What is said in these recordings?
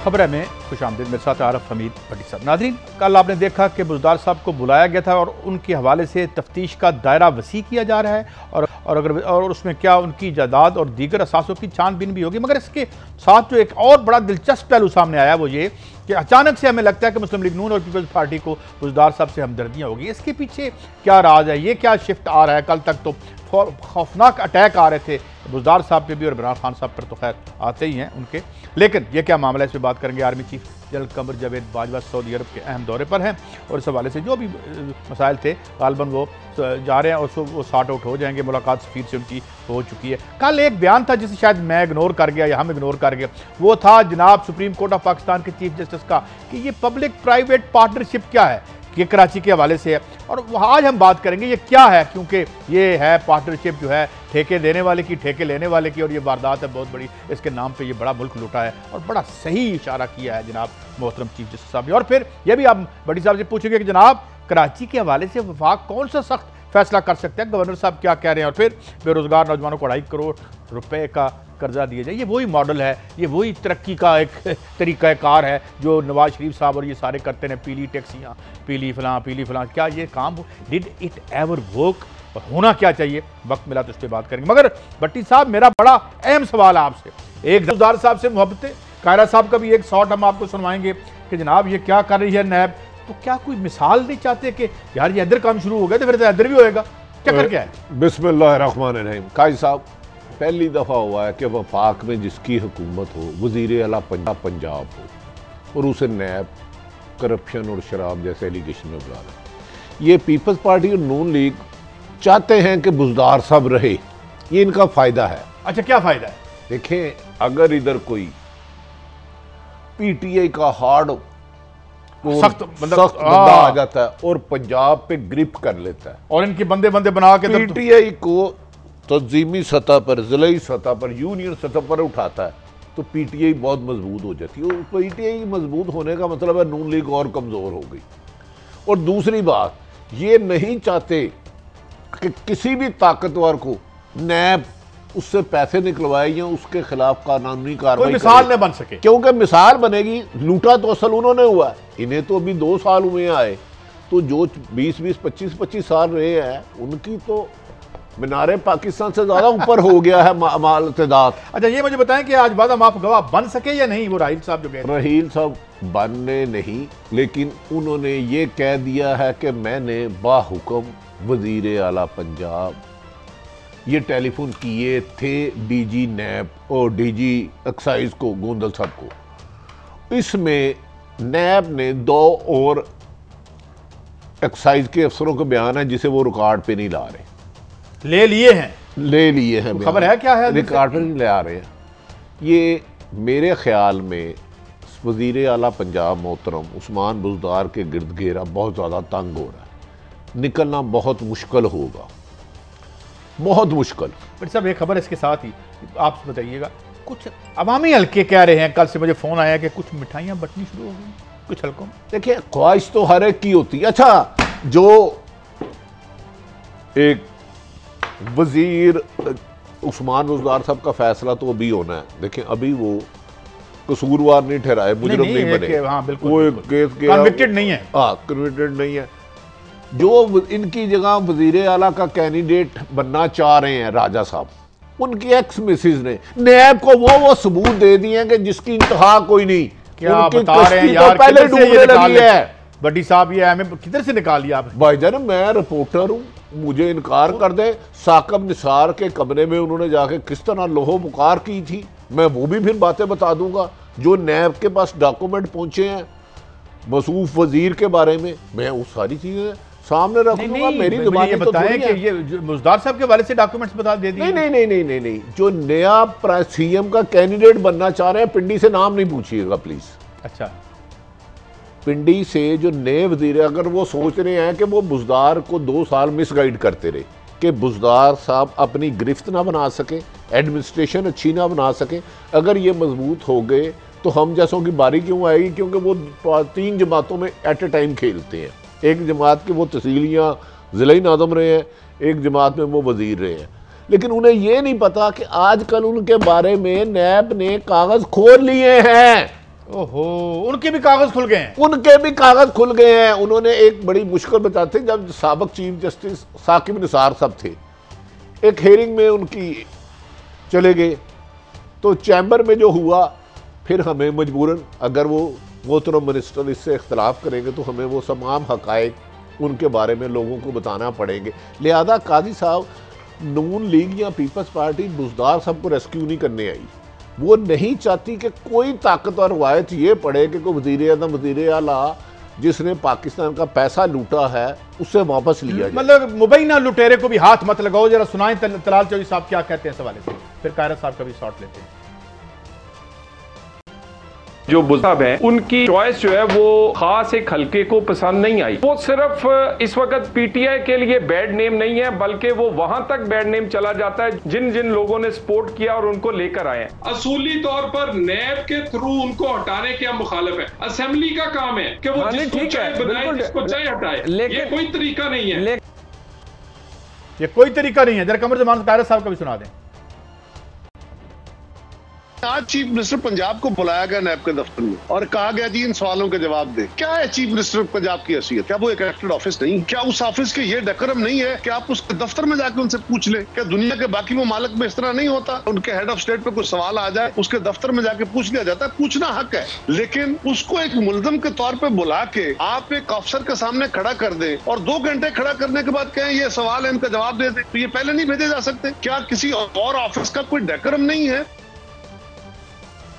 खबर है में खुशामदीद, मेरे साथ आरफ हमीद भट्टी साहब। नाज़रीन, कल आपने देखा कि बुज़दार साहब को बुलाया गया था और उनके हवाले से तफ्तीश का दायरा वसी किया जा रहा है और उसमें क्या उनकी जायदाद और दीगर असासों की छानबीन भी होगी। मगर इसके साथ जो एक और बड़ा दिलचस्प पहलू सामने आया वो ये कि अचानक से हमें लगता है कि मुस्लिम लीग नून और पीपल्स पार्टी को बुज़दार साहब से हमदर्दियाँ होगी। इसके पीछे क्या राज है, ये क्या शिफ्ट आ रहा है? कल तक तो खौफनाक अटैक आ रहे थे बुज़दार साहब पे भी और इमरान खान साहब पर तो खैर आते ही हैं उनके, लेकिन ये क्या मामला है, इस पर बात करेंगे। Army chief general Qamar Javed Bajwa Saudi अरब के अहम दौरे पर हैं और इस हवाले से जो भी मसाइल थे गालबन वो जा रहे हैं और वो सॉर्ट आउट हो जाएंगे। मुलाकात सफीर से उनकी हो चुकी है। कल एक बयान था जिसे शायद मैं इग्नोर कर गया या हम इग्नोर कर गए, वो था जनाब सुप्रीम कोर्ट ऑफ पाकिस्तान के चीफ जस्टिस का कि ये पब्लिक प्राइवेट पार्टनरशिप क्या है, ये कराची के हवाले से है और आज हम बात करेंगे ये क्या है, क्योंकि ये है पार्टनरशिप जो है ठेके देने वाले की, ठेके लेने वाले की, और ये वारदात है बहुत बड़ी, इसके नाम पे ये बड़ा मुल्क लूटा है और बड़ा सही इशारा किया है जनाब मोहतरम चीफ जस्टिस साहब ने। और फिर ये भी आप बड़ी साहब से पूछेंगे कि जनाब कराची के हवाले से वफाक कौन सा सख्त फैसला कर सकते हैं, गवर्नर साहब क्या कह रहे हैं, और फिर बेरोजगार नौजवानों को 2.5 करोड़ रुपए का कर्जा दिया जाए। ये वही मॉडल है, ये वही तरक्की का एक तरीक़ाकार है जो नवाज शरीफ साहब और ये सारे करते हैं। पीली टैक्सियाँ, पीली फलां, क्या ये काम डिड इट एवर वर्क और होना क्या चाहिए? वक्त मिला तो इस पर बात करेंगे। मगर भट्टी साहब, मेरा बड़ा अहम सवाल है आपसे, एक बुज़दार साहब से मोहब्बतें, कायरा साहब का भी एक शॉट हम आपको सुनवाएंगे कि जनाब ये क्या कर रही है नैब, तो क्या कोई मिसाल नहीं चाहते कि यार ये इधर काम शुरू हो गया तो फिर तो इधर भी होएगा? क्या कर क्या है? बिस्मिल्लाहिर्रहमानिर्रहीम। काजी साहब, पहली दफ़ा हुआ है कि वफाक में जिसकी हुकूमत हो, वज़ीर आला पंजाब हो और उसे नैब करप्शन और शराब जैसे एलिगेशन में बुला रहे। ये पीपल्स पार्टी और नून लीग चाहते हैं कि बुज़दार साहब रहे, ये इनका फ़ायदा है। अच्छा, क्या फ़ायदा है? देखें, अगर इधर कोई PTI का हार्ड सख्त बंदा आ जाता है और पंजाब पे ग्रिप कर लेता है और इनके बंदे बना के PTI को तंजीमी सतह पर, ज़िलाई सतह पर, यूनियन सतह पर उठाता है तो PTI बहुत मजबूत हो जाती है। और PTI मजबूत होने का मतलब है नून लीग और कमज़ोर हो गई। और दूसरी बात, ये नहीं चाहते कि किसी भी ताकतवर को नैब उससे पैसे निकलवाए या उसके खिलाफ कानूनी कार्रवाई मिसाल न बन सके, क्योंकि मिसाल बनेगी, लूटा तो असल उन्होंने हुआ है। इन्हें तो अभी 2 साल हुए आए, तो जो 20-20, 25-25 साल रहे हैं उनकी तो मीनारे पाकिस्तान से ज्यादा ऊपर हो गया है माल तदाद। अच्छा, ये मुझे बताएं कि आज बाद हम आप गवाह बन सके या नहीं? वो राहील साहब जो गए, राहील साहब बनने नहीं, लेकिन उन्होंने ये कह दिया है कि मैंने बाहुक्म वजीर आला पंजाब ये टेलीफोन किए थे DG नैब और DG एक्साइज को, गोंदल साहब को। इसमें नैब ने 2 और एक्साइज के अफसरों के बयान है जिसे वो रिकॉर्ड पे नहीं ला रहे, ले लिए हैं। खबर है क्या है? रिकॉर्ड पे नहीं ला रहे हैं। ये मेरे ख्याल में वजीर आला पंजाब मोहतरम उस्मान बुज़दार के गिर्द घेरा बहुत ज़्यादा तंग हो रहा है, निकलना बहुत मुश्किल होगा, बहुत मुश्किल। बट साहब एक खबर इसके साथ ही आप बताइएगा, कुछ अवामी हल्के कह रहे हैं, कल से मुझे फ़ोन आया कि कुछ मिठाइयाँ बंटनी शुरू हो गई कुछ हल्कों में। देखिए, ख्वाहिश तो हर एक की होती है। अच्छा, जो एक वजीर उस्मान बुज़दार साहब का फैसला तो अभी होना है। देखें, अभी वो कसूरवार नहीं ठहराए, मुजरिम नहीं बने। हाँ, बिल्कुल, वो केस कन्विक्टेड नहीं है। हाँ, कन्विक्टेड नहीं है। जो इनकी जगह वजीर आला का कैंडिडेट बनना चाह रहे हैं राजा साहब, उनकी एक्स मिसिज ने नैब को वो सबूत दे दिए हैं कि जिसकी इंतहा कोई नहीं। क्या बता रहे हैं यार, पहले डूबने लगी है। बड्डी साहब, ये हमें किधर से निकाल लिया आपने? भाईजान, मैं रिपोर्टर हूँ, मुझे इनकार कर दे। साकब निसार के कमरे में उन्होंने जाके किस तरह लोहो पुकार की थी, मैं वो भी फिर बातें बता दूंगा। जो नैब के पास डॉक्यूमेंट पहुंचे हैं मसूफ वजीर के बारे में, मैं वो सारी चीजें सामने रखूंगा। मेरी ये बताएं कि ये बुज़दार साहब के बारे से डॉक्यूमेंट्स बता दे दिए? नहीं, जो नया CM का कैंडिडेट बनना चाह रहे हैं, पिंडी से नाम नहीं पूछिएगा प्लीज। अच्छा, पिंडी से जो नए वजीर, अगर वो सोच रहे हैं कि वो बुज़दार को 2 साल मिसगाइड करते रहे कि बुज़दार साहब अपनी गिरफ्त ना बना सके, एडमिनिस्ट्रेशन अच्छी ना बना सके, अगर ये मजबूत हो गए तो हम जैसों की बारी क्यों आएगी? क्योंकि वो 3 जमातों में एट ए टाइम खेलते हैं। एक जमात के वो तहसीलियाँ ज़िला नाज़म रहे हैं, एक जमात में वो वजीर रहे हैं, लेकिन उन्हें ये नहीं पता कि आजकल उनके बारे में नैब ने कागज़ खोल लिए हैं। ओहो, उनके भी कागज खुल गए हैं। उनके भी कागज खुल गए हैं। उन्होंने एक बड़ी मुश्किल बताते, जब साबिक चीफ जस्टिस साकिब निसार साहब थे, एक हेयरिंग में उनकी चले गए, तो चैम्बर में जो हुआ, फिर हमें मजबूरन, अगर वो मोहतरम मिनिस्टर इससे इख्तलाफ करेंगे तो हमें वो तमाम हक़ाइक़ उनके बारे में लोगों को बताना पड़ेंगे। लिहाजा काजी साहब, नून लीग या पीपल्स पार्टी बुज़दार साहब को रेस्क्यू नहीं करने आई। वो नहीं चाहती कि कोई ताकत और रवायत ये पड़े कि कोई वज़ीर-ए-आज़म, वज़ीर-ए-आला जिसने पाकिस्तान का पैसा लूटा है उससे वापस लिया जाए। मतलब मुबैना लुटेरे को भी हाथ मत लगाओ। जरा सुनाएं तलाल चौधरी साहब क्या कहते हैं इस हवाले से, फिर कायरा साहब का भी शॉट लेते हैं। जो बुज़दार हैं उनकी चॉइस जो है वो खास एक हल्के को पसंद नहीं आई। वो सिर्फ इस वक्त पीटीआई के लिए बैड नेम नहीं है, बल्कि वो वहां तक बैड नेम चला जाता है जिन जिन लोगों ने सपोर्ट किया और उनको लेकर आए हैं। असूली तौर पर नैब के थ्रू उनको हटाने के हम मुखालिफ है। असेंबली का काम है कि वो जिसको चाहे बनाए, जिसको चाहे हटाए। ये कोई तरीका नहीं है, ये कोई तरीका नहीं है। जरा कमर ज़मान कायरा साहब का भी सुना दें। आज चीफ मिनिस्टर पंजाब को बुलाया गया नैब के दफ्तर में और कहा गया जी इन सवालों के जवाब दे। क्या है चीफ मिनिस्टर पंजाब की हैसियत? क्या वो एक इलेक्टेड ऑफिस नहीं? क्या उस ऑफिस के ये डेकोरम नहीं है कि आप उसके दफ्तर में जाकर उनसे पूछ ले? क्या दुनिया के बाकी ममालिक में इस तरह नहीं होता? उनके हेड ऑफ स्टेट पे कोई सवाल आ जाए, उसके दफ्तर में जाके पूछ लिया जाता है। पूछना हक है, लेकिन उसको एक मुलजम के तौर पर बुला के आप एक अफसर के सामने खड़ा कर दें और 2 घंटे खड़ा करने के बाद कहें ये सवाल है, इनका जवाब दे दें, तो ये पहले नहीं भेजे जा सकते? क्या किसी और ऑफिस का कोई डेकोरम नहीं है?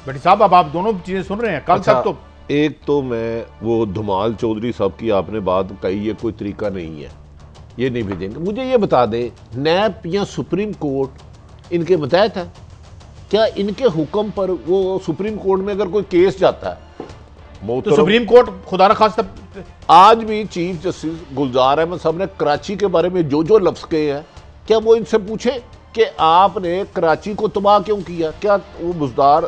भट्टी साहब, अब आप दोनों चीजें सुन रहे हैं। कल तक तो एक तो मैं वो धमाल चौधरी साहब की आपने बात कही, ये कोई तरीका नहीं है, ये नहीं भेजेंगे। मुझे ये बता दे, नैब या सुप्रीम कोर्ट इनके मतहत है क्या? इनके हुक्म पर वो सुप्रीम कोर्ट में अगर कोई केस जाता है तो सुप्रीम कोर्ट खुदा न खास्ता, आज भी चीफ जस्टिस गुलजार अहमद साहब ने कराची के बारे में जो जो लफ्ज़ कहे हैं, क्या वो इनसे पूछे कि आपने कराची को तबाह क्यों किया? क्या वो बुज़दार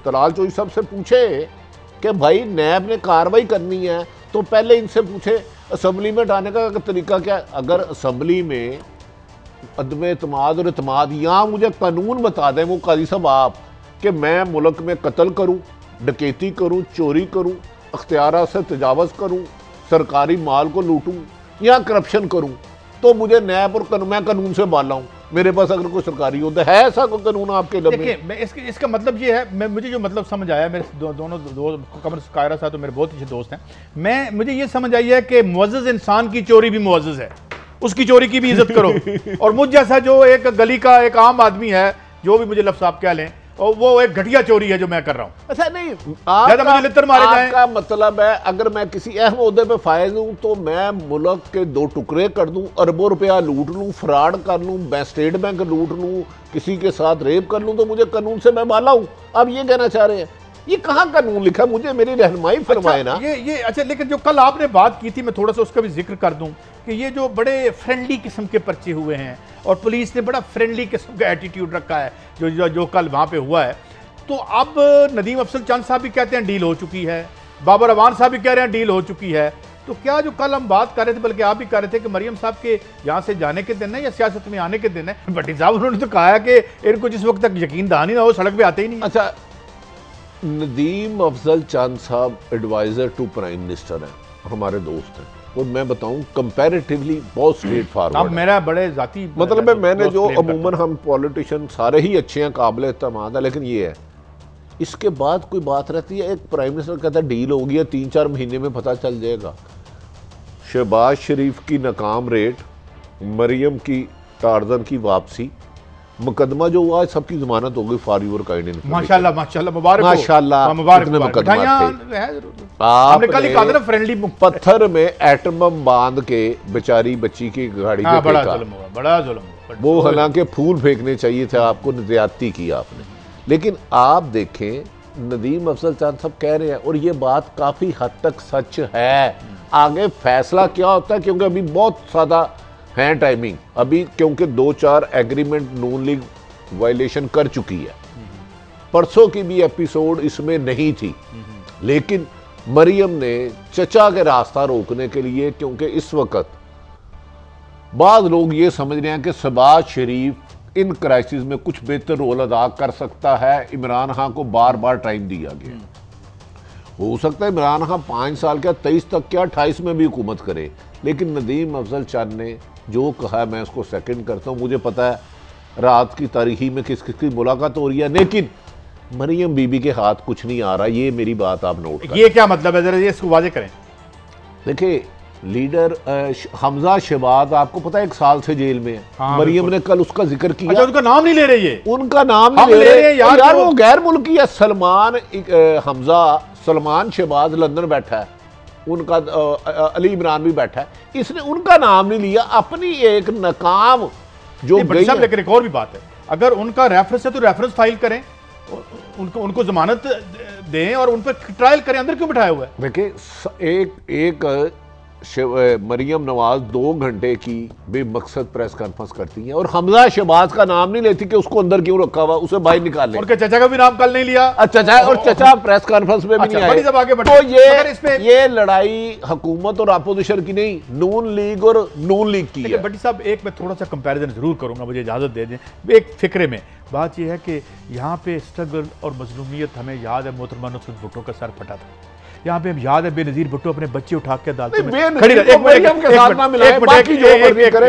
तलाल चौधरी साहब से पूछे कि भाई नैब ने कार्रवाई करनी है तो पहले इनसे पूछे असम्बली में हटाने का तरीका क्या? अगर असम्बली में अदम एतमाद और एतमाद, यहाँ मुझे कानून बता दें वो काजी साहब आप, कि मैं मुल्क में कत्ल करूँ, डकैती करूँ, चोरी करूँ, अख्तियारात से तजावज़ करूँ, सरकारी माल को लूटूँ या करप्शन करूँ, तो मुझे नैब और मैं कानून से बाला हूँ। मेरे पास अगर कोई सरकारी होता है ऐसा कोई कानून आपके लिए? देखिए, मैं इसका मतलब ये है, मुझे जो मतलब समझ आया, मेरे दोनों कमर कायरा साहब तो मेरे बहुत अच्छे दोस्त हैं, मुझे ये समझ आई है कि मुअज़्ज़ज़ इंसान की चोरी भी मुअज़्ज़ज़ है, उसकी चोरी की भी इज्जत करो। और मुझ जैसा जो एक गली का एक आम आदमी है, जो भी मुझे लफ्ज़ आप कह लें, और वो एक घटिया चोरी है जो मैं कर रहा हूँ। ऐसा नहीं, मुझे लित्तर मारे जाएं। आपका मतलब है अगर मैं किसी अहम ओहदे पे फायज हूँ तो मैं मुल्क के 2 टुकड़े कर दूँ, अरबों रुपया लूट लूँ, फ्रॉड कर लूँ, स्टेट बैंक लूट लूँ, किसी के साथ रेप कर लूँ, तो मुझे कानून से मैं बाला हूँ? अब ये कहना चाह रहे हैं? ये कहाँ कानून लिखा? मुझे मेरी रहनुमाई फरमाए ना। ये अच्छा, लेकिन जो कल आपने बात की थी, मैं थोड़ा सा उसका भी जिक्र कर दूं कि ये जो बड़े फ्रेंडली किस्म के पर्चे हुए हैं और पुलिस ने बड़ा फ्रेंडली किस्म का एटीट्यूड रखा है जो कल वहाँ पे हुआ है, तो अब नदीम अफजल चंद साहब भी कहते हैं डील हो चुकी है, बाबर अवान साहब भी कह रहे हैं डील हो चुकी है। तो क्या जो कल हम बात कर रहे थे, बल्कि आप भी कर रहे थे कि मरियम साहब के यहाँ से जाने के दिन है या सियासत में आने के दिन है? भट्टी साहब उन्होंने तो कहा है कि इनको जिस वक्त तक यकीन दहानी ना हो सड़क पे आते ही नहीं। अच्छा, नदीम अफजल चंद साहब एडवाइजर टू प्राइम मिनिस्टर हैं, हमारे दोस्त हैं, और मैं बताऊं कंपैरेटिवली बहुत स्ट्रेट फॉरवर्ड। मेरा बड़े जाती मतलब है, मैंने जो अमूमन हम पॉलिटिशियन सारे ही अच्छे हैं, काबिल एतमाद है, लेकिन ये है इसके बाद कोई बात रहती है, एक प्राइम मिनिस्टर कहता है डील हो गया, 3-4 महीने में पता चल जाएगा। शहबाज शरीफ की नाकाम रेट, मरियम की टार्जन की वापसी, मुकदमा जो हुआ सबकी जमानत हो गई फॉर योर काइंड इन्फॉर्मेशन। माशाल्लाह माशाल्लाह, मुबारक हो, माशाल्लाह, मुबारक कितने मुकदमा थे। आपने कल ही कहा था फ्रेंडली पत्थर में एटम बम बांध के बेचारी बच्ची की गाड़ी पे बड़ा जुल्म हुआ, बड़ा जुल्म हुआ। वो हालांकि फूल फेंकने चाहिए थे आपको, ज्यादती की आपने। लेकिन आप देखें, नदीम अफजल चंद साहब कह रहे हैं और ये बात काफी हद तक सच है। आगे फैसला क्या होता है, क्योंकि अभी बहुत ज्यादा है टाइमिंग, अभी क्योंकि 2-4 एग्रीमेंट नून लीग वायलेशन कर चुकी है। परसों की भी एपिसोड इसमें नहीं थी, लेकिन मरियम ने चचा के रास्ता रोकने के लिए, क्योंकि इस वक्त बाद लोग ये समझ रहे हैं कि शहबाज शरीफ इन क्राइसिस में कुछ बेहतर रोल अदा कर सकता है, इमरान खान को बार बार टाइम दिया गया। हो सकता है इमरान खान 5 साल क्या 23 तक क्या 28 में भी हुकूमत करे, लेकिन नदीम अफजल चंद ने जो कहा मैं उसको सेकंड करता हूँ। मुझे पता है रात की तारीखी में किस किस की मुलाकात हो रही है, लेकिन मरियम बीबी के हाथ कुछ नहीं आ रहा। ये मेरी बात आप नोट करें। ये क्या मतलब है, जरा ये इसको वाजे करें। देखिए लीडर हमजा शहबाज आपको पता है 1 साल से जेल में है। हाँ, मरियम ने कल उसका जिक्र किया। अच्छा, उनका नाम नहीं ले रही है, उनका नाम नहीं ले रहे यार वो गैर मुल्की है। सलमान शहबाज लंदन बैठा है, उनका अली इमरान भी बैठा है, इसने उनका नाम नहीं लिया। अपनी एक नाकाम जो लेकिन एक और भी बात है, अगर उनका रेफरेंस है तो रेफरेंस फाइल करें, उनको जमानत दें और उन पर ट्रायल करें। अंदर क्यों बिठाया हुआ है? देखिए एक मरियम नवाज 2 घंटे की बेमकसद प्रेस कॉन्फ्रेंस करती हैं और हमजा शहबाज का नाम नहीं लेती कि उसको अंदर क्यों रखा हुआ, उसे बाहर निकाल ले। उनके चचा का भी नाम कल नहीं लिया। चचा और चचा प्रेस कॉन्फ्रेंस में भी नहीं आए। तो ये लड़ाई हुकूमत और अपोजिशन की नहीं, नून लीग और नून लीग की है। भट्टी साहब एक मैं थोड़ा सा कंपैरिजन जरूर करूंगा, मुझे इजाजत दे दें। एक फिक्रे में बात यह है कि यहाँ पे स्ट्रगल और मजलूमियत हमें याद है, मोहतरमा नुसरत भुट्टो का सर फटा था। यहाँ पे हम याद है बेनजीर भुट्टो अपने बच्चे उठा के अदालत में खड़ी रही।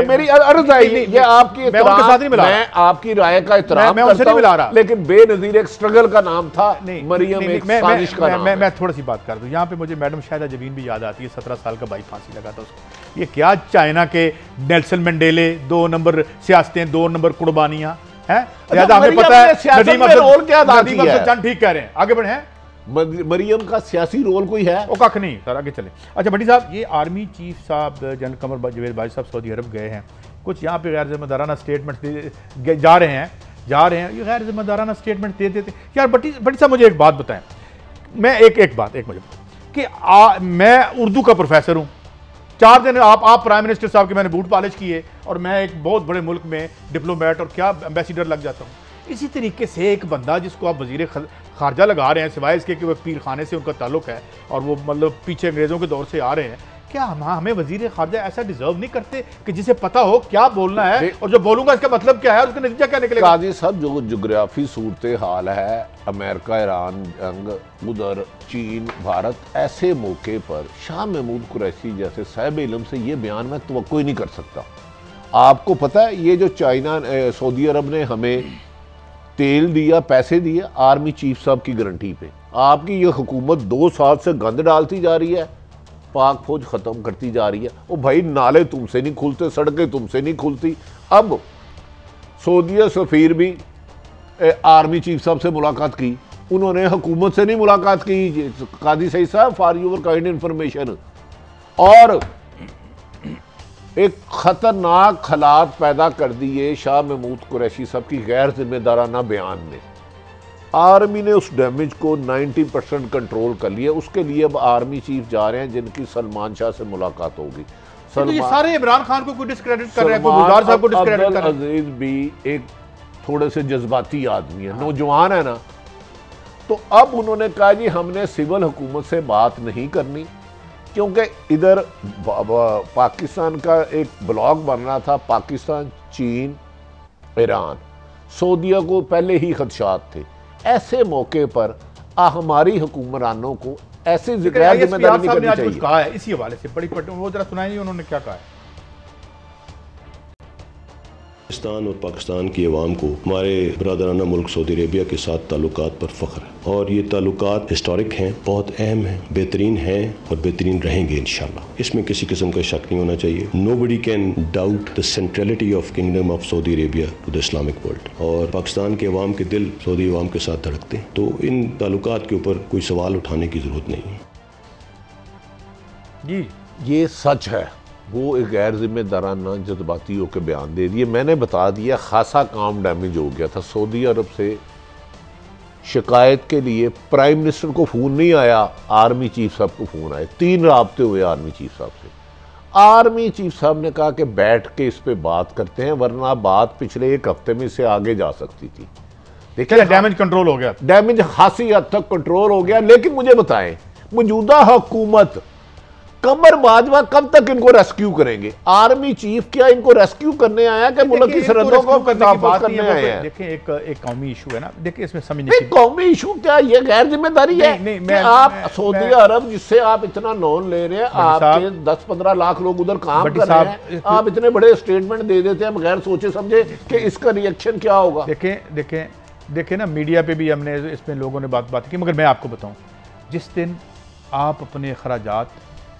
मेरी अर्ज है ये आपकी, मैं उनके साथ नहीं मिला, मैं आपकी राय का एहतराम मैं उनसे नहीं मिला रहा, लेकिन बेनजीर एक स्ट्रगल का नाम था, मरियम एक साजिश का नाम। मैं थोड़ी सी बात कर दूं, यहाँ पे मुझे मैडम शाहिदा जबीन भी याद आती है। 17 साल का भाई फांसी लगा था उसको। ये क्या चाइना के नेल्सन मंडेले 2 नंबर सियासतें, 2 नंबर कुर्बानियां हैं। हमें पता है नदीम अफजल चंद ठीक कह रहे हैं, आगे बढ़े। मरियम का सियासी रोल कोई है? वो कख नहीं सर, आगे चले। अच्छा भट्टी साहब, ये आर्मी चीफ साहब जनरल कमर जावेद बाजवा साहब सऊदी अरब गए हैं, कुछ यहाँ पे गैर जिम्मेदाराना स्टेटमेंट जा रहे हैं। ये गैर जिम्मेदाराना स्टेटमेंट दे देते यार। भट्टी साहब मुझे एक बात बताएं, मैं एक बात मुझे कि मैं उर्दू का प्रोफेसर हूँ। 4 दिन आप प्राइम मिनिस्टर साहब के मैंने बूट पॉलिश किए और मैं एक बहुत बड़े मुल्क में डिप्लोमेट और क्या एम्बेसडर लग जाता हूँ। इसी तरीके से एक बंदा जिसको आप वजीर खारजा लगा रहे हैं, सिवाय इसके कि वो पीर खाने से उनका ताल्लुक है और वो मतलब पीछे अंग्रेज़ों के दौर से आ रहे हैं, क्या हमें वजीर खारजा ऐसा डिजर्व नहीं करते कि जिसे पता हो क्या बोलना है और जो बोलूंगा इसका मतलब क्या है और उसका नतीजा क्या निकलेगा? काजी साहब, जो जोग्राफी सूरत हाल है, अमेरिका ईरान जंग, उधर चीन भारत, ऐसे मौके पर शाह महमूद कुरैशी जैसे साहिब इल्म से ये बयान मैं तवक्को ही नहीं कर सकता। आपको पता है ये जो चाइना सऊदी अरब ने हमें तेल दिया, पैसे दिए आर्मी चीफ साहब की गारंटी पे, आपकी ये हुकूमत 2 साल से गंद डालती जा रही है, पाक फौज ख़त्म करती जा रही है। ओ भाई, नाले तुमसे नहीं खुलते, सड़कें तुमसे नहीं खुलती। अब सऊदी सफ़ीर भी आर्मी चीफ साहब से मुलाकात की, उन्होंने हुकूमत से नहीं मुलाकात की। कादी सईद साहब, फॉर योर काइंड इंफॉर्मेशन। और एक खतरनाक हालात पैदा कर दिए शाह महमूद कुरैशी साहब की गैर जिम्मेदाराना बयान ने। आर्मी ने उस डैमेज को 90% कंट्रोल कर लिया। उसके लिए अब आर्मी चीफ जा रहे हैं जिनकी सलमान शाह से मुलाकात होगी। तो ये सारे इमरान खान को कोई डिस्क्रेडिट कर रहे हैं, कोई बुज़दार साहब को डिस्क्रेडिट कर रहे हैं। अजीज भी एक थोड़े से जज्बाती आदमी है, नौजवान है ना, तो अब उन्होंने कहा जी हमने सिविल हुकूमत से बात नहीं करनी, क्योंकि इधर पाकिस्तान का एक ब्लॉक बन रहा था, पाकिस्तान, चीन, ईरान, सऊदीया को पहले ही खदशात थे। ऐसे मौके पर हमारी हुक्मरानों को ऐसे जिम्मेदारी नहीं करनी चाहिए। कहा है इसी हवाले से बड़ी वो जरा सुनाइए उन्होंने क्या कहा है। पाकिस्तान और पाकिस्तान की अवाम को हमारे बरदराना मुल्क सऊदी अरेबिया के साथ ताल्लुकात पर फ़ख्र है और ये ताल्लुकात हिस्टोरिक हैं, बहुत अहम हैं, बेहतरीन हैं और बेहतरीन रहेंगे इंशाल्लाह। इसमें किसी किस्म का शक नहीं होना चाहिए। Nobody can doubt the centrality of kingdom of Saudi Arabia to the Islamic world. और पाकिस्तान के अवाम के दिल सऊदी अवाम के साथ धड़कते हैं, तो इन ताल्लुकात के ऊपर कोई सवाल उठाने की ज़रूरत नहीं है। जी ये सच है, वो एक गैर जिम्मेदाराना जज्बाती होकर बयान दे दिए। मैंने बता दिया खासा काम डैमेज हो गया था। सऊदी अरब से शिकायत के लिए प्राइम मिनिस्टर को फ़ोन नहीं आया, आर्मी चीफ साहब को फ़ोन आए। 3 राब्ते हुए आर्मी चीफ साहब से। आर्मी चीफ साहब ने कहा कि बैठ के इस पे बात करते हैं, वरना बात पिछले 1 हफ्ते में से आगे जा सकती थी। देखिए डैमेज कंट्रोल हो गया, डैमेज खासी हद तक कंट्रोल हो गया। लेकिन मुझे बताएं, मौजूदा हुकूमत कमर बाजवा कब तक इनको रेस्क्यू करेंगे? आर्मी चीफ क्या इनको रेस्क्यू करने आया कि मुल्क की सरहदों को तहफ़्फ़ुज़ करने आए हैं? देखिए एक कौमी इशू है ना, देखिए इसमें समझने की कौमी इशू क्या, ये गैर जिम्मेदारी है कि आप सऊदी अरब जिससे आप इतना लोन ले रहे हैं, आपके 10-15 लाख लोग उधर काम कर रहे हैं, आप इतने बड़े स्टेटमेंट दे देते हैं बगैर सोचे समझे कि इसका रिएक्शन क्या होगा। देखें ना, मीडिया पे भी हमने इसमें लोगों ने बात की, मगर मैं आपको बताऊं, जिस दिन आप अपने खराजात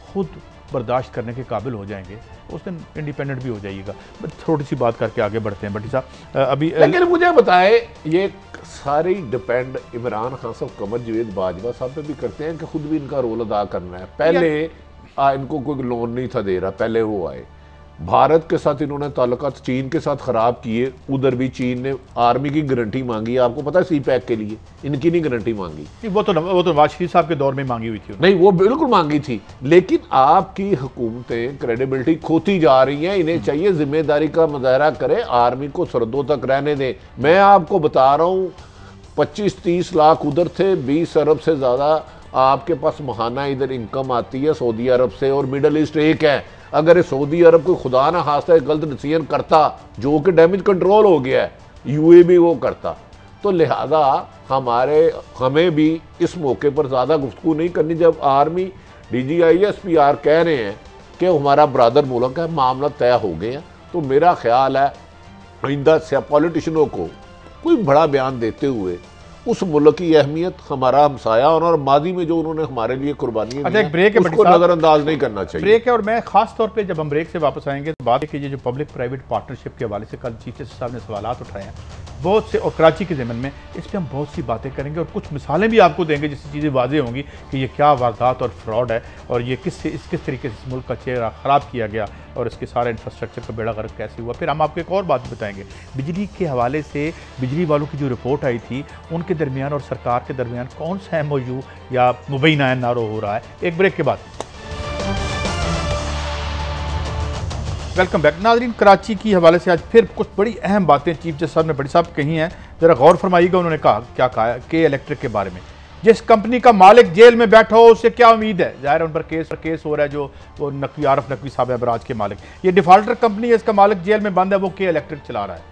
खुद बर्दाश्त करने के काबिल हो जाएंगे उस दिन इंडिपेंडेंट भी हो जाइएगा। थोड़ी सी बात करके आगे बढ़ते हैं भट्टी साहब। अभी लेकिन मुझे बताए, ये सारी डिपेंड इमरान खान साहब, कमर जावेद बाजवा साहब पे भी करते हैं कि खुद भी इनका रोल अदा करना है। पहले इनको कोई लोन नहीं था दे रहा, पहले वो आए, भारत के साथ इन्होंने ताल्लुकात चीन के साथ ख़राब किए, उधर भी चीन ने आर्मी की गारंटी मांगी, आपको पता है सी पैक के लिए, इनकी नहीं गारंटी मांगी। वो तो नवाज शरीफ साहब के दौर में मांगी हुई थी। नहीं, वो बिल्कुल मांगी थी, लेकिन आपकी हुकूमतें क्रेडिबिलिटी खोती जा रही हैं। इन्हें चाहिए जिम्मेदारी का मुजाहरा करें, आर्मी को सरहदों तक रहने दें। मैं आपको बता रहा हूँ, 25-30 लाख उधर थे, 20 अरब से ज़्यादा आपके पास महाना इधर इनकम आती है सऊदी अरब से, और मिडल ईस्ट एक है। अगर सऊदी अरब को खुदा ना खास्ता गलत डिसीजन करता, जो कि डैमेज कंट्रोल हो गया है, यूएई वो करता, तो लिहाजा हमें भी इस मौके पर ज़्यादा गुफ्तगू नहीं करनी। जब आर्मी DGISPR कह रहे हैं कि हमारा ब्रादर मुल्क है, मामला तय हो गया, तो मेरा ख्याल है आइंदा से पॉलिटिशियनों को कोई बड़ा बयान देते हुए उस मुल्क की अहमियत, हमारा हमसाया और माजी में जो उन्होंने हमारे लिए कुर्बानियां दी, एक ब्रेक है, उसको नजरअंदाज नहीं करना चाहिए। ब्रेक है, और मैं खास तौर पे जब हम ब्रेक से वापस आएंगे तो बात कीजिए जो पब्लिक प्राइवेट पार्टनरशिप के हवाले से कल चीफ जस्टिस साहब ने सवालात उठाए हैं बहुत से, और कराची के ज़मीन में इस पर हम बहुत सी बातें करेंगे और कुछ मिसालें भी आपको देंगे जिससे चीज़ें वाज़ेह होंगी कि ये क्या वारदात और फ्रॉड है और ये किस तरीके से इस मुल्क का चेहरा ख़राब किया गया और इसके सारे इंफ्रास्ट्रक्चर का बेड़ा गर्क कैसे हुआ। फिर हम आपको एक और बात बताएंगे, बिजली के हवाले से बिजली वालों की जो रिपोर्ट आई थी उनके दरमियान और सरकार के दरमियान कौन सा MOU या मुबैना नारो हो रहा है। एक ब्रेक के बाद वेलकम बैक। नाज़रीन, कराची की हवाले से आज फिर कुछ बड़ी अहम बातें चीफ जस्टिस साहब ने बड़ी साहब कही हैं, ज़रा गौर फरमाइएगा। उन्होंने कहा, क्या कहा के इलेक्ट्रिक के बारे में, जिस कंपनी का मालिक जेल में बैठा हो उससे क्या उम्मीद है। जाहिर है उन पर केस हो रहा है, जो वो आरफ नकवी साहब है बराज के मालिक, ये डिफाल्टर कंपनी है, इसका मालिक जेल में बंद है, वो के इलेक्ट्रिक चला रहा है।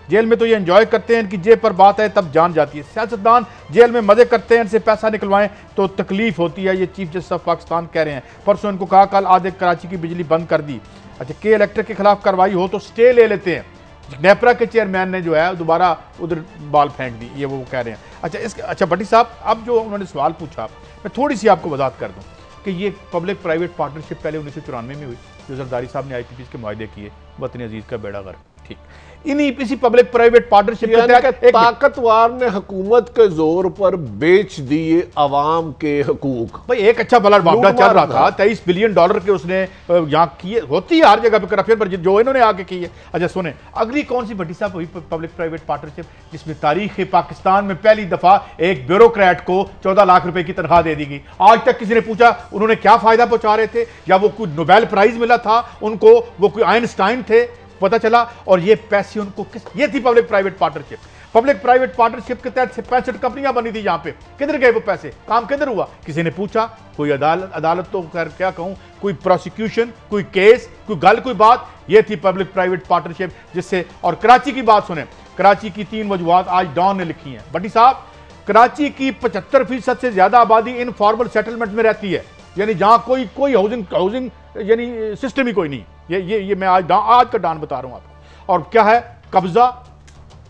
जेल में तो ये एंजॉय करते हैं, इनकी जेब पर बात है तब जान जाती है। सियासतदान जेल में मजे करते हैं, इनसे पैसा निकलवाएं तो तकलीफ होती है, ये चीफ जस्टिस ऑफ पाकिस्तान कह रहे हैं। परसों इनको कहा कल आधे कराची की बिजली बंद कर दी। अच्छा, के इलेक्ट्रिक के खिलाफ कार्रवाई हो तो स्टे ले लेते हैं। नेपरा के चेयरमैन ने जो है दोबारा उधर बाल फेंक दी, ये वो कह रहे हैं। अच्छा भट्टी साहब, अब जो उन्होंने सवाल पूछा मैं थोड़ी सी आपको वजाहत कर दूं कि ये पब्लिक प्राइवेट पार्टनरशिप पहले 1994 में हुई, जो जरदारी साहब ने IPPs के मुआहदे किए, वतन अजीज का बेड़ा गर्क, ठीक। इसी पब्लिक प्राइवेट पार्टनरशिप के ताकतवर ने हुकूमत के जोर पर बेच दिए अवाम के हकूक। भाई एक अच्छा भला मामला चल रहा था, $23 बिलियन के उसने यहाँ किए, होती है हर जगह पे करप्शन, पर जो इन्होंने आके की है। अच्छा सुने, अगली कौन सी भट्टी साहब हुई पब्लिक प्राइवेट पार्टनरशिप जिसमें तारीख पाकिस्तान में पहली दफा एक ब्यूरोक्रेट को 14 लाख रुपए की तनख्वाह दे दी गई। आज तक किसी ने पूछा उन्होंने क्या फायदा पहुंचा रहे थे, या वो कोई नोबेल प्राइज मिला था उनको, वो कोई आइंस्टाइन थे, पता चला। और ये पैसे उनको ये थी public private partnership. Public private partnership के तहत 65 कंपनियां बनी थी। यहाँ पे किधर गए वो पैसे, काम किधर हुआ, किसी ने पूछा? कोई अदालत तो क्या कहूं, कोई प्रोसिक्यूशन, कोई केस, कोई गल, कोई बात। ये थी पब्लिक प्राइवेट पार्टनरशिप जिससे। और कराची की बात सुने, कराची की 3 वजूहात आज डॉन ने लिखी हैं। बट्टी साहब, कराची की 75% से ज्यादा आबादी इनफॉर्मल सेटलमेंट में रहती है, यानी जहां कोई हाउसिंग यानी सिस्टम ही कोई नहीं। ये मैं आज का डॉन बता रहा हूं आपको। और क्या है, कब्जा,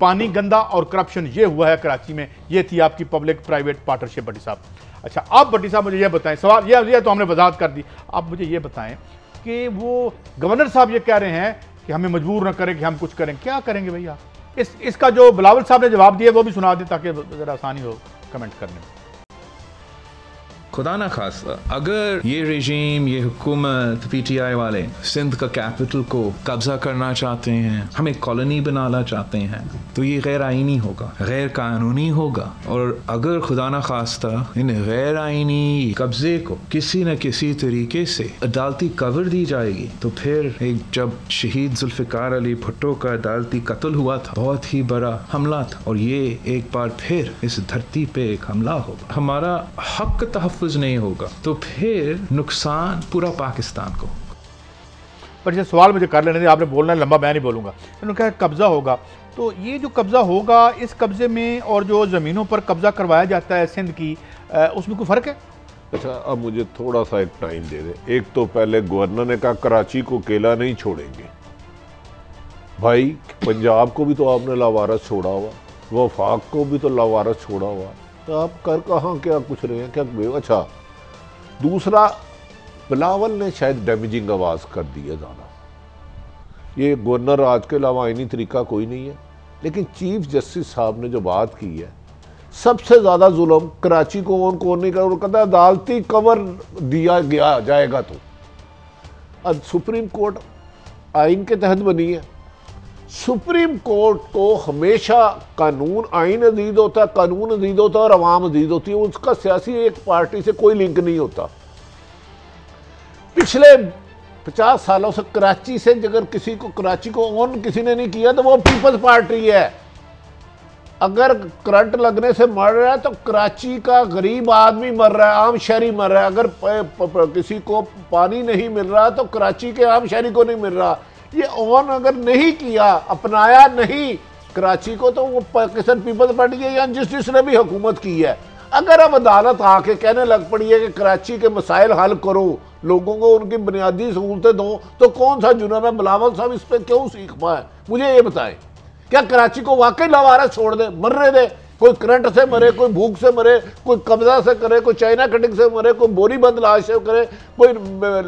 पानी गंदा और करप्शन, ये हुआ है कराची में। ये थी आपकी पब्लिक प्राइवेट पार्टनरशिप भट्टी साहब। अच्छा, अब भट्टी साहब मुझे ये बताएं, सवाल ये तो हमने वजाहत कर दी, आप मुझे ये बताएं कि वो गवर्नर साहब ये कह रहे हैं कि हमें मजबूर न करें कि हम कुछ करें, क्या करेंगे भैया? इसका जो बिलावल साहब ने जवाब दिया वो भी सुना दें ताकि जरा आसानी हो कमेंट करने में। खुदा ना खास्ता अगर ये रेजीम, ये हुकूमत, PTI वाले सिंध का कैपिटल को कब्जा करना चाहते हैं, हमें कॉलोनी बनाना चाहते हैं, तो ये गैर आइनी होगा, गैर कानूनी होगा। और अगर खुदा ना खास्ता इन गैर आइनी कब्जे को किसी न किसी तरीके से अदालती कवर दी जाएगी, तो फिर एक जब शहीद जुल्फ़िकार अली भुट्टो का अदालती कत्ल हुआ था, बहुत ही बड़ा हमला था, और ये एक बार फिर इस धरती पे एक हमला होगा। हमारा हक तहफ़्फ़ुज़ तहफ़्फ़ुज़ नहीं होगा तो फिर नुकसान पूरा पाकिस्तान को। पर ये सवाल मुझे कर लेने दे, आपने बोलना है लंबा, मैं नहीं बोलूँगा। उन्होंने कहा कब्ज़ा होगा, तो ये जो कब्ज़ा होगा इस कब्ज़े में और जो ज़मीनों पर कब्ज़ा करवाया जाता है सिंध की, उसमें कोई फ़र्क है? अच्छा, अब मुझे थोड़ा सा एक टाइम दे दे। एक तो पहले गवर्नर ने कहा कराची को अकेला नहीं छोड़ेंगे। भाई पंजाब को भी तो आपने लावारस छोड़ा हुआ, वफाक को भी तो लावारस छोड़ा हुआ, तो आप कर कहाँ क्या कुछ रहे हैं क्या? अच्छा, दूसरा बिलावल ने शायद डैमेजिंग आवाज़ कर दी है ज़्यादा। ये गवर्नर आज के अलावा आईनी तरीका कोई नहीं है, लेकिन चीफ जस्टिस साहब ने जो बात की है, सबसे ज़्यादा जुल्म कराची को कौन नहीं कर, वो कहता है अदालती कवर दिया गया जाएगा। तो अब सुप्रीम कोर्ट आइन के तहत बनी है। सुप्रीम कोर्ट को हमेशा कानून, आइन अजीज होता है, कानून अजीज होता है और अवाम अजीज होती है। उसका सियासी एक पार्टी से कोई लिंक नहीं होता। पिछले 50 सालों से कराची से अगर किसी को कराची को ऑन किसी ने नहीं किया तो वो पीपल्स पार्टी है। अगर करंट लगने से मर रहा है तो कराची का गरीब आदमी मर रहा है, आम शहरी मर रहा है। अगर किसी को पानी नहीं मिल रहा तो कराची के आम शहरी को नहीं मिल रहा। ये ऑन अगर नहीं किया, अपनाया नहीं कराची को, तो वो पाकिस्तान पीपल्स पार्टी है या जस्टिस ने भी हुकूमत की है। अगर अब अदालत आके कहने लग पड़ी है कि कराची के मसाइल हल करो, लोगों को उनकी बुनियादी सहूलतें दो, तो कौन सा जुर्म है? बिलावल साहब इस पर क्यों सीख पाए? मुझे ये बताएं, क्या कराची को वाकई लावारस छोड़ दे, मरने दे? कोई करंट से मरे, कोई भूख से मरे, कोई कब्जा से करे, कोई चाइना कटिंग से मरे, कोई बोरी बंद लाश से करे, कोई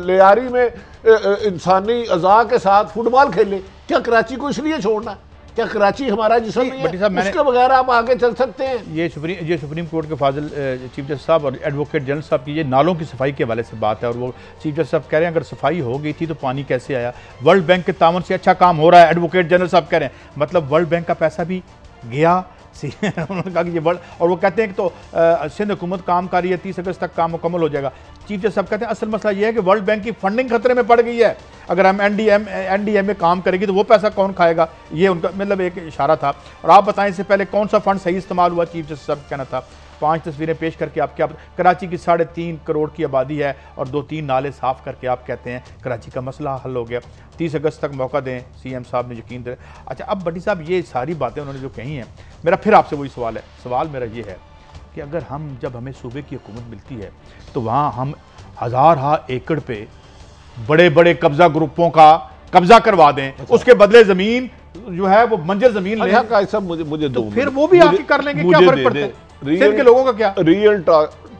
लियारी में इंसानी अज़ा के साथ फुटबॉल खेले। क्या कराची को इसलिए छोड़ना है? क्या कराची हमारा जिसम नहीं है? उसके बगैर आप आगे चल सकते हैं? ये सुप्रीम कोर्ट के फाजिल चीफ जस्टिस साहब और एडवोकेट जनरल साहब की ये नालों की सफाई के हवाले से बात है, और वो चीफ जस्टिस साहब कह रहे हैं अगर सफाई हो गई थी तो पानी कैसे आया? वर्ल्ड बैंक के तावन से अच्छा काम हो रहा है, एडवोकेट जनरल साहब कह रहे हैं। मतलब वर्ल्ड बैंक का पैसा भी गया। उन्होंने कहा कि ये वर्ल्ड, और वो कहते हैं कि तो सिंध हुकूमत काम कर रही है, 30 अगस्त तक काम मुकम्मल हो जाएगा। चीफ जस्टिस साहब कहते हैं असल मसला ये है कि वर्ल्ड बैंक की फंडिंग खतरे में पड़ गई है। अगर हम एनडीएम में काम करेंगे तो वो पैसा कौन खाएगा? ये उनका मतलब एक इशारा था। और आप बताएं इससे पहले कौन सा फंड सही इस्तेमाल हुआ? चीफ जस्टिस साहब कहना था। 5 तस्वीरें पेश करके आप क्या, कराची की 3.5 करोड़ की आबादी है और 2-3 नाले साफ करके आप कहते हैं कराची का मसला हल हो गया। 30 अगस्त तक मौका दें, सीएम साहब ने यकीन दिया। अच्छा, अब भट्टी साहब ये सारी बातें उन्होंने जो कही हैं, मेरा फिर आपसे वही सवाल है। सवाल मेरा ये है कि अगर जब हमें सूबे की हुकूमत मिलती है तो वहाँ हम हज़ार एकड़ पे बड़े बड़े कब्जा ग्रुपों का कब्जा करवा दें, उसके बदले ज़मीन जो है वो मंजर ज़मीन लें, मुझे तो फिर वो भी आके कर लेंगे, क्या फर्क पड़ता है? सिंध के लोगों का क्या? रियल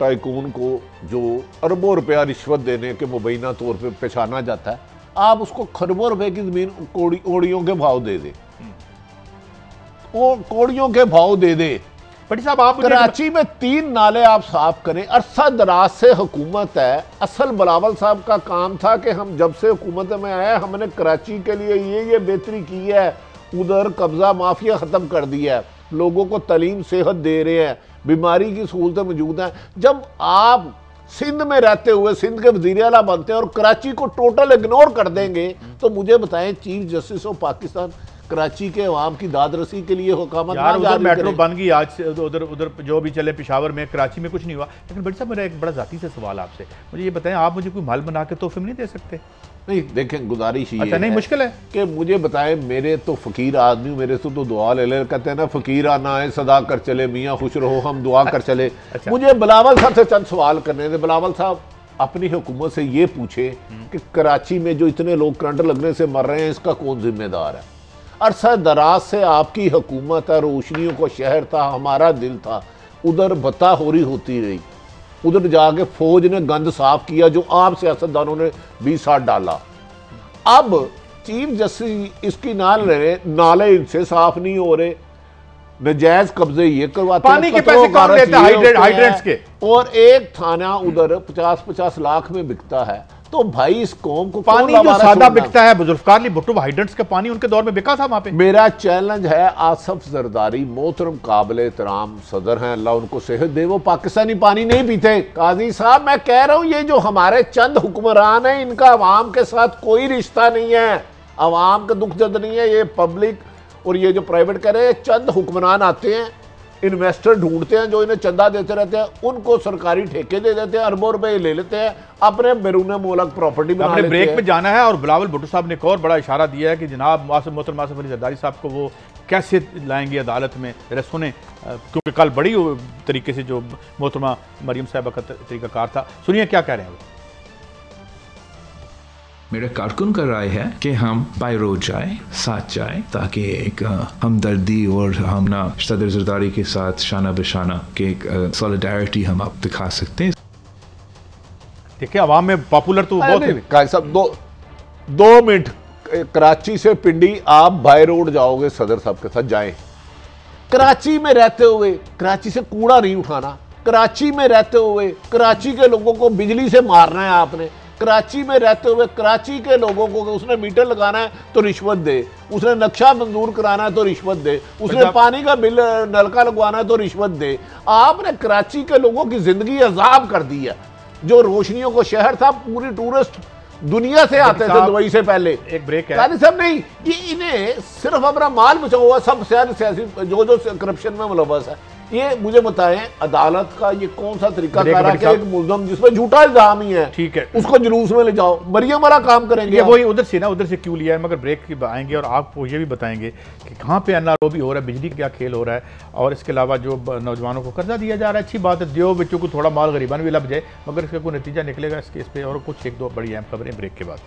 टाइकून को जो अरबों रुपया रिश्वत देने के मुबैना तौर पे पहचाना जाता है, आप उसको खरबों रुपए की जमीन कोड़ियों के भाव दे दे, कोड़ियों के भाव दे दे। भट्टी साहब, आप कराची में 3 नाले आप साफ करें। अरसा दराज से हुकूमत है। असल बिलावल साहब का काम था कि हम जब से हुकूमत में आए हमने कराची के लिए ये बेहतरी की है, उधर कब्जा माफिया ख़त्म कर दिया है, लोगों को तालीम सेहत दे रहे हैं, बीमारी की सहूलतें मौजूद हैं। जब आप सिंध में रहते हुए सिंध के वज़ीर आला बनते हैं और कराची को टोटल इग्नोर कर देंगे, तो मुझे बताएं chief justice of Pakistan Karachi के अवाम की दादरसी के लिए हुकामत उधर मेट्रो बन गई आज से, उधर जो भी चले पेशावर में, कराची में कुछ नहीं हुआ। लेकिन भट्टी साहब, मेरा एक बड़ा जाती से सवाल आपसे, मुझे ये बताएं, आप मुझे कोई माल बना के तोहफे नहीं दे सकते? नहीं, देखें, गुजारिश अच्छा, नहीं मुश्किल है कि मुझे बताएं, मेरे तो फ़कीर आदमी, मेरे से तो दुआ ले ले, कहते हैं ना फ़कीर आना है सदा कर चले, मियाँ खुश रहो हम दुआ कर चले। अच्छा। मुझे बिलावल साहब से चंद सवाल करने थे। बिलावल साहब अपनी हुकूमत से ये पूछे कि कराची में जो इतने लोग करंट लगने से मर रहे हैं, इसका कौन जिम्मेदार है? अरसा दराज से आपकी हुकूमत है, रोशनियों का शहर था, हमारा दिल था, उधर बताहोरी होती रही, उधर जाके फौज ने गंद साफ किया जो आप सियासतदानों ने 20 साल डाला। अब चीफ जस्टिस इसकी नाले इनसे साफ नहीं हो रहे, नजायज कब्जे ये करवाते हैं, पानी के पैसे कौन लेता है? हाइड्रेंट्स के। और एक थाना उधर 50-50 लाख में बिकता है। तो भाई इस कौम को पानी जो सादा बिकता है, जुल्फकार अली भुट्टो हाइड्रेंट्स का पानी उनके दौर में बिका था वहां पे। मेरा चैलेंज है, आसफ जरदारी मोहतरम काबिल एहतराम सदर हैं, अल्लाह उनको सेहत दे, वो पाकिस्तानी पानी नहीं पीते। काजी साहब, मैं कह रहा हूं ये जो हमारे चंद हुक्मरान हैं, इनका अवाम के साथ कोई रिश्ता नहीं है, अवाम का दुख दर्द नहीं है। ये पब्लिक और ये जो प्राइवेट कह रहे हैं, चंद हुक्मरान आते हैं, इन्वेस्टर ढूंढते हैं जो इन्हें चंदा देते रहते हैं, उनको सरकारी ठेके दे देते हैं, अरबों रुपए ले लेते हैं, अपने बैरून मुल्क प्रॉपर्टी बना लेते हैं। ब्रेक में जाना है और बिलावल भुट्टो साहब ने एक और बड़ा इशारा दिया है कि जनाब मोहतरम आसिफ अली जरदारी साहब को वो कैसे लाएंगे अदालत में, जरा सुने, क्योंकि कल बड़ी तरीके से जो मोहतरमा मरियम साहबा का तरीकाकार था, सुनिए क्या कह रहे हैं वो। मेरा कारकुन का राय है कि हम बाय रोड जाए, साथ जाए, ताकि एक हमदर्दी और हम ना सदर जरदारी के साथ शाना बशाना के एक सॉलिडारिटी हम आप दिखा सकते हैं। देखिए आवाम में पॉपुलर तो बहुत है साहब। 2 मिनट, कराची से पिंडी आप बाय रोड जाओगे, सदर साहब के साथ जाएं। कराची में रहते हुए कराची से कूड़ा नहीं उठाना, कराची में रहते हुए कराची के लोगों को बिजली से मारना है आपने, कराची में रहते हुए कराची के लोगों को उसने मीटर लगाना है तो रिश्वत दे, उसने नक्शा मंजूर कराना है तो रिश्वत दे, उसने पानी का बिल नलका लगवाना है तो रिश्वत दे। आपने कराची के लोगों की जिंदगी अजाब कर दी है। जो रोशनियों को शहर था, पूरी टूरिस्ट दुनिया से आते थे दुबई से पहले। एक ब्रेक है काजी साहब, नहीं, ये इन्हें सिर्फ अपना माल बचा हुआ, सब सियासी जो करप्शन में मुलव्वस है। ये मुझे बताएं, अदालत का ये कौन सा तरीका कर रहा है? एक मुल्ज़म जिसमें झूठा इल्जाम ही है, ठीक है, उसको जुलूस में ले जाओ, मरियम वाला काम करेंगे। ये वही उधर से ना, उधर से क्यों लिया है, मगर ब्रेक की आएंगे और आपको ये भी बताएंगे कि कहाँ पे एनआरओ भी हो रहा है, बिजली का क्या खेल हो रहा है, और इसके अलावा जो नौजवानों को कर्जा दिया जा रहा है। अच्छी बात है, दियो बच्चों को थोड़ा माल गरीबान भी लग जाए, मगर इसका कोई नतीजा निकलेगा इस केस पे। और कुछ 1-2 बड़ी अहम खबरें ब्रेक के बाद।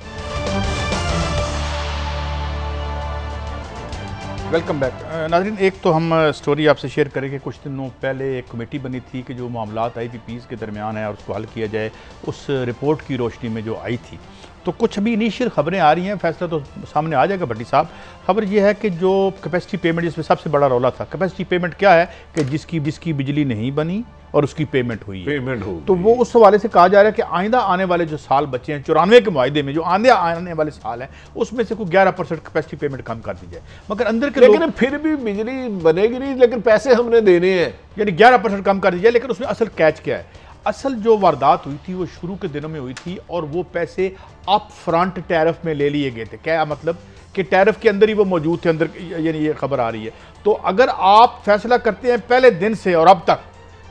वेलकम बैक नाज़रीन। एक तो हम स्टोरी आपसे शेयर करेंगे, कुछ दिनों पहले एक कमेटी बनी थी कि जो मामलात IPPs के दरमियान है और उसको हल किया जाए, उस रिपोर्ट की रोशनी में जो आई थी। तो कुछ अभी इनिशियल खबरें आ रही हैं, फैसला तो सामने आ जाएगा भट्टी साहब। खबर यह है कि जो कैपेसिटी पेमेंट, जिसमें सबसे बड़ा रौला था, कैपेसिटी पेमेंट क्या है कि जिसकी बिजली नहीं बनी और उसकी पेमेंट हुई है, तो वो उस हवाले से कहा जा रहा है कि आइंदा आने वाले जो साल बचे हैं 94 के मुआहदे में, जो आने वाले साल हैं, उसमें से कोई 11% कैपेसिटी पेमेंट कम कर दी जाए। मगर अंदर के लेकिन फिर भी बिजली बनेगी नहीं, लेकिन पैसे हमने देने हैं, यानी 11% कम कर दी जाए। लेकिन उसमें असल कैच क्या है? असल जो वारदात हुई थी वो शुरू के दिनों में हुई थी और वो पैसे अप फ्रंट टैरिफ में ले लिए गए थे। क्या मतलब कि टैरिफ के अंदर ही वो मौजूद थे अंदर, यानी ये खबर आ रही है। तो अगर आप फैसला करते हैं पहले दिन से और अब तक,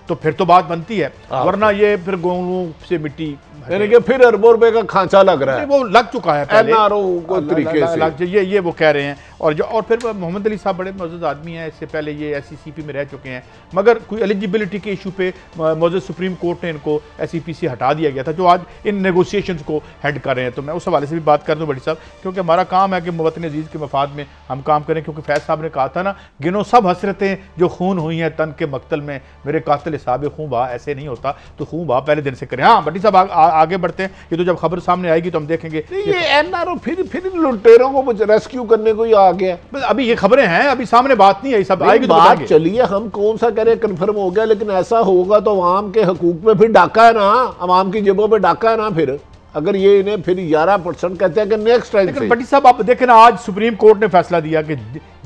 तो फिर तो बात बनती है, वरना ये फिर गोलू से मिट्टी, यानी कि फिर अरबों रुपए का खांचा लग रहा है, वो लग चुका है पहले एनआरओ को तरीके से, ये वो कह रहे हैं। और फिर मोहम्मद अली साहब बड़े मौजूद आदमी हैं, इससे पहले ये SECP में रह चुके हैं, मगर कोई एलिजिबिलिटी के इशू पे मौजूद सुप्रीम कोर्ट ने इनको SEP से हटा दिया गया था, जो आज इन नेगोशिएशंस को हेड कर रहे हैं। तो मैं उस हवाले से भी बात कर दूं बड़ी साहब, क्योंकि हमारा काम है कि मुवतन अजीज़ के मफाद में हम काम करें। क्योंकि फैज साहब ने कहा था ना, गिनो सब हसरतें जो खून हुई हैं तन के मकतल में, मेरे कातिल साहब खून बहा, ऐसे नहीं होता, तो खून बहा पहले दिन से करें। हाँ बड़ी साहब आगे बढ़ते हैं, ये तो जब खबर सामने आएगी तो हम देखेंगे। ये एनआरओ फिर लुटेरों को रेस्क्यू करने को ही आ गया। अभी ये खबरें हैं, अभी सामने बात नहीं आई, सब आएगी तो बात चलिए, हम कौन सा कह रहे कंफर्म हो गया, लेकिन ऐसा होगा तो अवाम के हकूक में फिर डाका है ना, अवाम की जेबों पे डाका है ना। फिर अगर ये इन्हें फिर 11% कहते हैं कि नेक्स्ट टाइम से। बट्टी साहब आप देखें ना, आज सुप्रीम कोर्ट ने फैसला दिया कि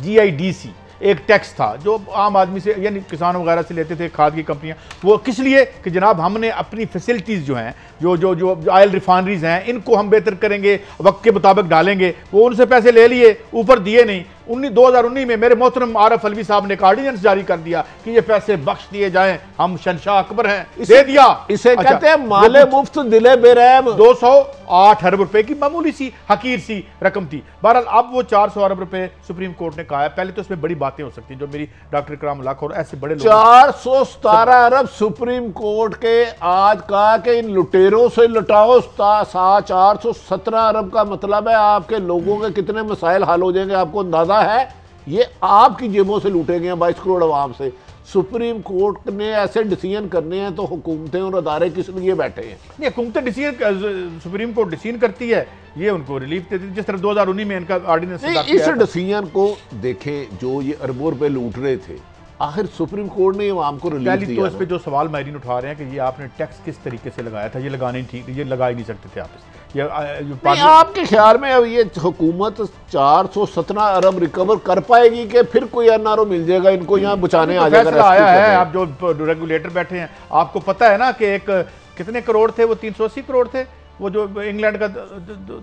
GIDC एक टैक्स था जो आम आदमी से, यानी किसानों वगैरह से लेते थे खाद की कंपनियां, वो किस लिए कि जनाब हमने अपनी फैसिलिटीज़ जो हैं, जो ऑयल रिफाइनरीज हैं, इनको हम बेहतर करेंगे, वक्त के मुताबिक डालेंगे। वो उनसे पैसे ले लिए, ऊपर दिए नहीं। 2019 में मेरे मोहतरम आरफ अलवी साहब ने एक ऑर्डिनेंस जारी कर दिया कि ये पैसे बख्श दिए जाएं, हम शहंशाह अकबर हैं, दे दिया। इसे कहते हैं माले मुफ्त दिले बेरहम। 208 अरब रुपए की मामूली सी हकीर सी रकम थी। बहरहाल अब वो 400 अरब रुपए सुप्रीम कोर्ट ने कहा है। पहले तो इसमें बड़ी बातें हो सकती हैं, जो मेरी डॉक्टर इकराम लाख और ऐसे बड़े 417 अरब सुप्रीम कोर्ट के आज कहा कि इन लुटेरों से लुटाओ। 417 अरब का मतलब है आपके लोगों के कितने मसाइल हल हो जाएंगे, आपको अंदाजा है? ये आपकी जेबों से लूटे गए हैं 22 करोड़ आवाम से। सुप्रीम कोर्ट ने ऐसे डिसीजन करने हैं तो हुकूमतें और अदारे किस लिए बैठे हैं? नहीं, हुकूमतें डिसीजन, सुप्रीम कोर्ट डिसीजन करती है, ये उनको रिलीफ देती है, जिस तरह 2019 में इनका ऑर्डिनेंस। इस डिसीजन को देखें, जो ये अरबों रुपए लूट रहे थे, आखिर सुप्रीम कोर्ट ने आवाम को रिलीफ दिया। तो इस पे जो सवाल माहिरीन उठा रहे हैं कि ये आपने टैक्स किस तरीके से लगाया था, ये लगाने ठीक, ये लगा ही नहीं सकते थे आप। नहीं, आपके ख्याल में अब ये हुकूमत 417 अरब रिकवर कर पाएगी कि फिर कोई एनआरओ मिल जाएगा इनको यहाँ बचाने आ जाएगा? फैसला आया है, आप जो रेगुलेटर बैठे हैं, आपको पता है ना कि एक कितने करोड़ थे वो, 380 करोड़ थे वो जो इंग्लैंड का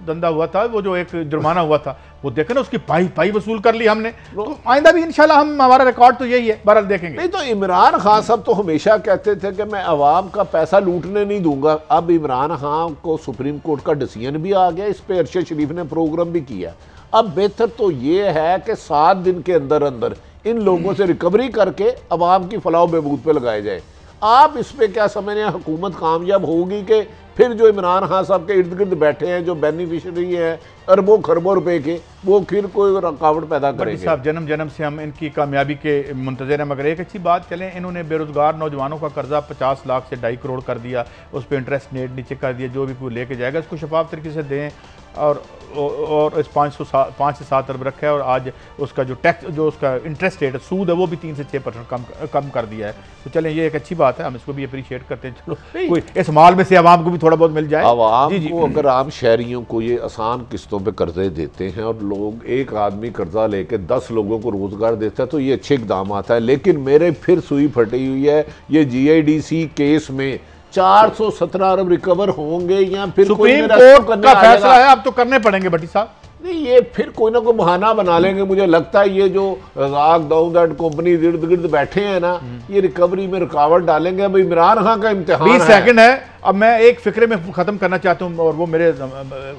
धंधा हुआ था, वो जो एक जुर्माना हुआ था, वो देखे ना, उसकी पाई वसूल कर ली हमने। तो आइंदा भी इंशाल्लाह हमारा रिकॉर्ड तो यही है, बहरहाल देखेंगे। नहीं तो इमरान खान साहब तो हमेशा कहते थे कि मैं अवाम का पैसा लूटने नहीं दूंगा। अब इमरान खान को सुप्रीम कोर्ट का डिसीजन भी आ गया, इस पे अरशद शरीफ ने प्रोग्राम भी किया। अब बेहतर तो ये है कि 7 दिन के अंदर अंदर इन लोगों से रिकवरी करके अवाम की फलाह बहबूद पे लगाए जाए। आप इस पे क्या समझ रहे हैं, हुकूमत कामयाब होगी कि फिर जो इमरान खान साहब के इर्द गिर्द बैठे हैं, जो बेनिफिशरी हैं अरबों खरबों रुपए के, वो फिर कोई रुकावट पैदा करेंगे? साहब जन्म जन्म से हम इनकी कामयाबी के मुंतज़िर हैं, मगर एक अच्छी बात चलें, इन्होंने बेरोज़गार नौजवानों का कर्जा 50 लाख से 2.5 करोड़ कर दिया, उस पर इंटरेस्ट रेट नीचे कर दिया, जो भी कोई लेके जाएगा इसको शफाफ तरीके से दें। और इस 5 से 7 अरब रखा है, और आज उसका जो टैक्स, जो उसका इंटरेस्ट रेट सूद है, वो भी 3 से 6% कम कर दिया है। तो चलें, ये एक अच्छी बात है, हम इसको भी अप्रिशिएट करते हैं। चलो कोई इस माल में से आवाम को भी थोड़ा बहुत मिल जाए। आवाम को अगर आम शहरियों को ये आसान किस्तों पे कर्जे देते हैं और लोग, एक आदमी कर्जा लेके 10 लोगों को रोजगार देता है, तो ये अच्छे इकदाम आता है। लेकिन मेरे फिर सुई फटी हुई है, ये GIDC केस में 417 अरब रिकवर होंगे या फिर सुप्रीम कोर्ट का फैसला है, अब तो करने पड़ेंगे भट्टी साहब। नहीं, ये फिर कोई ना कोई बहाना बना लेंगे। मुझे लगता है ये जो रजाक दाऊद एंड कंपनी इर्द गिर्द बैठे हैं ना, ये रिकवरी में रुकावट डालेंगे। अब इमरान खान का इम्तिहान 20 सेकंड है। अब मैं एक फिक्रे में ख़त्म करना चाहता हूँ, और वो मेरे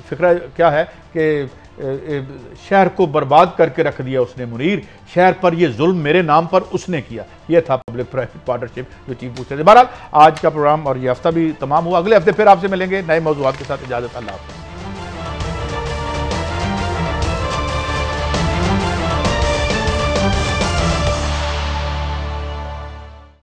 फिक्रा क्या है कि शहर को बर्बाद करके रख दिया उसने मुनीर, शहर पर ये जुल्म मेरे नाम पर उसने किया। ये था पब्लिक प्राइवेट पार्टनरशिप जो चीफ पूछ रहे थे। बहरहाल आज का प्रोग्राम और ये हफ्ता भी तमाम हुआ। अगले हफ्ते फिर आपसे मिलेंगे नए मौजूआत के साथ। इजाज़त, अल्लाह हाफ़िज़।